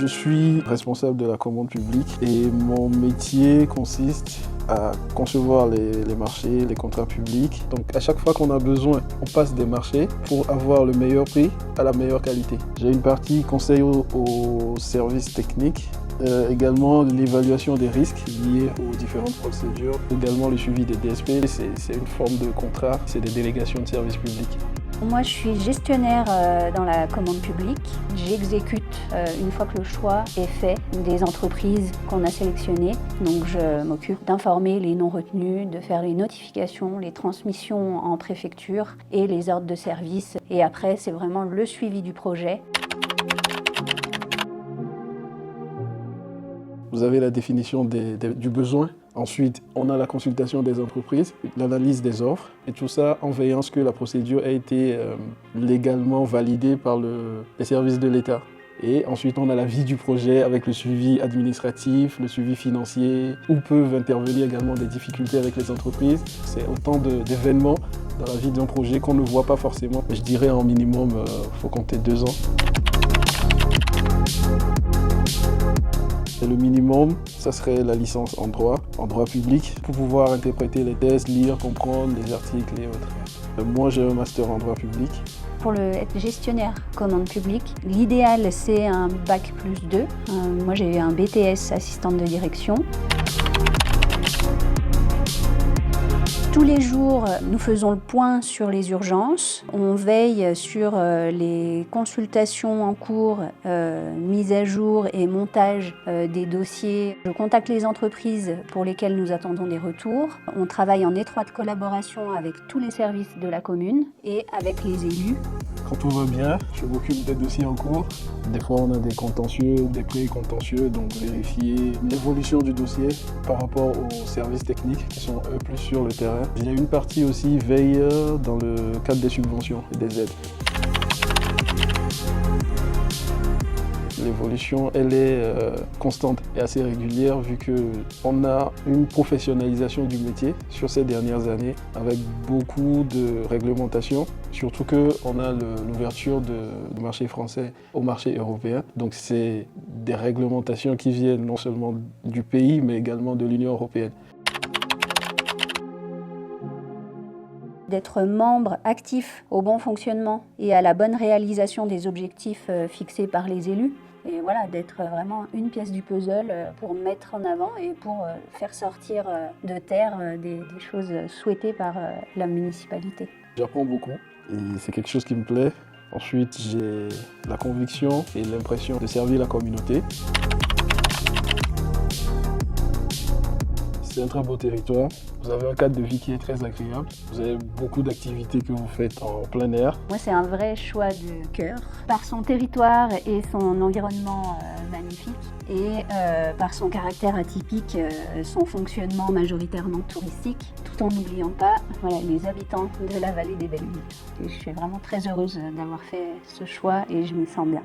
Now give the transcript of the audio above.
Je suis responsable de la commande publique et mon métier consiste à concevoir les marchés, les contrats publics. Donc à chaque fois qu'on a besoin, on passe des marchés pour avoir le meilleur prix à la meilleure qualité. J'ai une partie conseil aux services techniques, également l'évaluation des risques liés aux différentes procédures, également le suivi des DSP, c'est une forme de contrat, c'est des délégations de services publics. Moi, je suis gestionnaire dans la commande publique. J'exécute, une fois que le choix est fait, des entreprises qu'on a sélectionnées. Donc, je m'occupe d'informer les non retenus, de faire les notifications, les transmissions en préfecture et les ordres de service. Et après, c'est vraiment le suivi du projet. Vous avez la définition du besoin. Ensuite, on a la consultation des entreprises, l'analyse des offres, et tout ça en veillant à ce que la procédure ait été légalement validée par les services de l'État. Et ensuite, on a la vie du projet avec le suivi administratif, le suivi financier, où peuvent intervenir également des difficultés avec les entreprises. C'est autant d'événements dans la vie d'un projet qu'on ne voit pas forcément. Je dirais en minimum, il faut compter 2 ans. Et le minimum, ça serait la licence en droit public, pour pouvoir interpréter les tests, lire, comprendre les articles et autres. Moi, j'ai un master en droit public. Pour être gestionnaire commande publique, l'idéal, c'est un bac plus 2. Moi, j'ai eu un BTS assistante de direction. Tous les jours, nous faisons le point sur les urgences. On veille sur les consultations en cours, mise à jour et montage des dossiers. Je contacte les entreprises pour lesquelles nous attendons des retours. On travaille en étroite collaboration avec tous les services de la commune et avec les élus. Quand tout va bien, je m'occupe des dossiers en cours. Des fois, on a des contentieux ou des pré-contentieux, donc vérifier l'évolution du dossier par rapport aux services techniques qui sont eux plus sur le terrain. Il y a une partie aussi veille dans le cadre des subventions et des aides. L'évolution, elle est constante et assez régulière vu qu'on a une professionnalisation du métier sur ces dernières années avec beaucoup de réglementations, surtout qu'on a l'ouverture du marché français au marché européen. Donc c'est des réglementations qui viennent non seulement du pays mais également de l'Union européenne. D'être membre actif au bon fonctionnement et à la bonne réalisation des objectifs fixés par les élus. Et voilà, d'être vraiment une pièce du puzzle pour mettre en avant et pour faire sortir de terre des choses souhaitées par la municipalité. J'apprends beaucoup et c'est quelque chose qui me plaît. Ensuite, j'ai la conviction et l'impression de servir la communauté. C'est un très beau territoire. Vous avez un cadre de vie qui est très agréable. Vous avez beaucoup d'activités que vous faites en plein air. Moi, c'est un vrai choix de cœur. Par son territoire et son environnement magnifique et par son caractère atypique, son fonctionnement majoritairement touristique, tout en n'oubliant pas les habitants de la vallée des Belles-Îles. Et je suis vraiment très heureuse d'avoir fait ce choix et je m'y sens bien.